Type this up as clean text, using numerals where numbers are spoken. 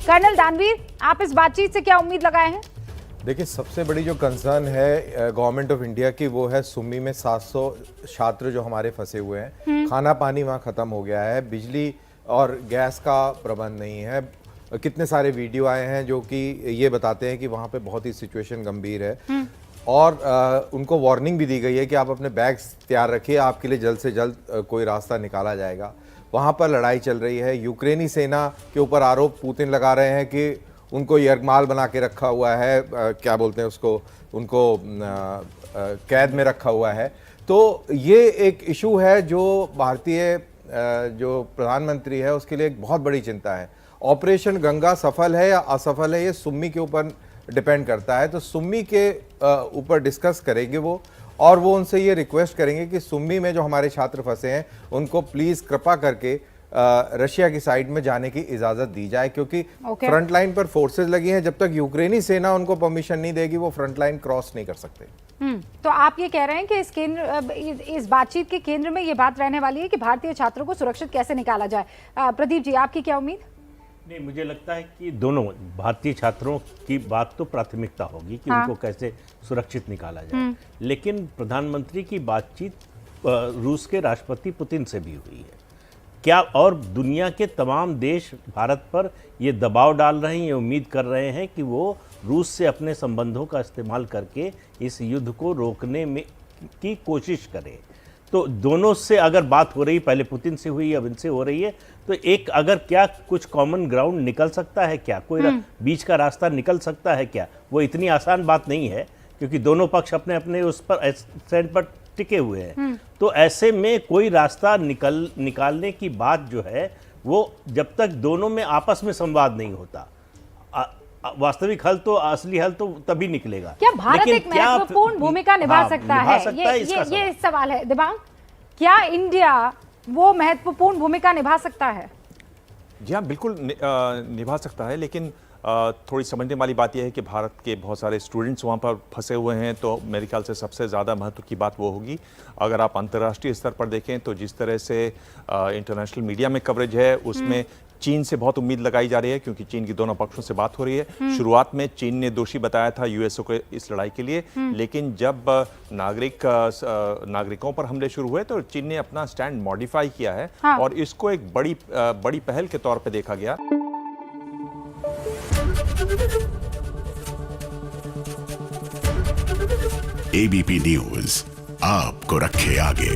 Colonel दानवीर, आप इस बातचीत से क्या उम्मीद लगाए हैं? देखिए, सबसे बड़ी जो कंसर्न है गवर्नमेंट ऑफ इंडिया की वो है सुम्मी में 700 छात्र जो हमारे फंसे हुए हैं। खाना पानी वहाँ ख़त्म हो गया है, बिजली और गैस का प्रबंध नहीं है। कितने सारे वीडियो आए हैं जो कि ये बताते हैं कि वहाँ पे बहुत ही सिचुएशन गंभीर है और उनको वार्निंग भी दी गई है कि आप अपने बैग्स तैयार रखिए, आपके लिए जल्द से जल्द कोई रास्ता निकाला जाएगा। वहाँ पर लड़ाई चल रही है। यूक्रेनी सेना के ऊपर आरोप पुतिन लगा रहे हैं कि उनको यरगमाल बना के रखा हुआ है, क्या बोलते हैं उसको, उनको कैद में रखा हुआ है। तो ये एक इशू है जो भारतीय जो प्रधानमंत्री है उसके लिए एक बहुत बड़ी चिंता है। ऑपरेशन गंगा सफल है या असफल है ये सुम्मी के ऊपर डिपेंड करता है। तो सुम्मी के ऊपर डिस्कस करेंगे वो, और वो उनसे ये रिक्वेस्ट करेंगे कि सुम्मी में जो हमारे छात्र फंसे हैं उनको प्लीज़ कृपा करके रशिया की साइड में जाने की इजाजत दी जाए, क्योंकि फ्रंट लाइन पर फोर्सेस लगी हैं। जब तक यूक्रेनी सेना उनको परमिशन नहीं देगी वो फ्रंट लाइन क्रॉस नहीं कर सकते। तो आप ये कह रहे हैं कि इस बातचीत के केंद्र में ये बात रहने वाली है कि भारतीय छात्रों को सुरक्षित कैसे निकाला जाए। प्रदीप जी, आपकी क्या उम्मीद? नहीं, मुझे लगता है कि दोनों भारतीय छात्रों की बात तो प्राथमिकता होगी कि उनको कैसे सुरक्षित निकाला जाए, लेकिन प्रधानमंत्री की बातचीत रूस के राष्ट्रपति पुतिन से भी हुई है क्या, और दुनिया के तमाम देश भारत पर ये दबाव डाल रहे हैं, ये उम्मीद कर रहे हैं कि वो रूस से अपने संबंधों का इस्तेमाल करके इस युद्ध को रोकने में की कोशिश करें। तो दोनों से अगर बात हो रही, पहले पुतिन से हुई अब इनसे हो रही है, तो एक अगर क्या कुछ कॉमन ग्राउंड निकल सकता है क्या, कोई बीच का रास्ता निकल सकता है क्या? वो इतनी आसान बात नहीं है क्योंकि दोनों पक्ष अपने अपने उस पर स्टैंड पर टिके हुए हैं। तो ऐसे में कोई रास्ता निकालने की बात जो है वो जब तक दोनों में आपस में संवाद नहीं होता, वास्तविक हल तो, असली हल तो तभी निकलेगा। क्या भारत एक महत्वपूर्ण भूमिका निभा सकता है? ये सवाल है दिबांग, क्या इंडिया वो महत्वपूर्ण भूमिका निभा सकता है? जी हाँ, बिल्कुल निभा सकता है, लेकिन थोड़ी समझने वाली बात यह है कि भारत के बहुत सारे स्टूडेंट्स वहाँ पर फंसे हुए हैं। तो मेरे ख्याल से सबसे ज़्यादा महत्व की बात वो होगी, अगर आप अंतर्राष्ट्रीय स्तर पर देखें तो जिस तरह से इंटरनेशनल मीडिया में कवरेज है उसमें चीन से बहुत उम्मीद लगाई जा रही है, क्योंकि चीन की दोनों पक्षों से बात हो रही है। शुरुआत में चीन ने दोषी बताया था यूएसए को इस लड़ाई के लिए, लेकिन जब नागरिकों पर हमले शुरू हुए तो चीन ने अपना स्टैंड मॉडिफाई किया है और इसको एक बड़ी पहल के तौर पर देखा गया। एबीपी न्यूज आपको रखे आगे।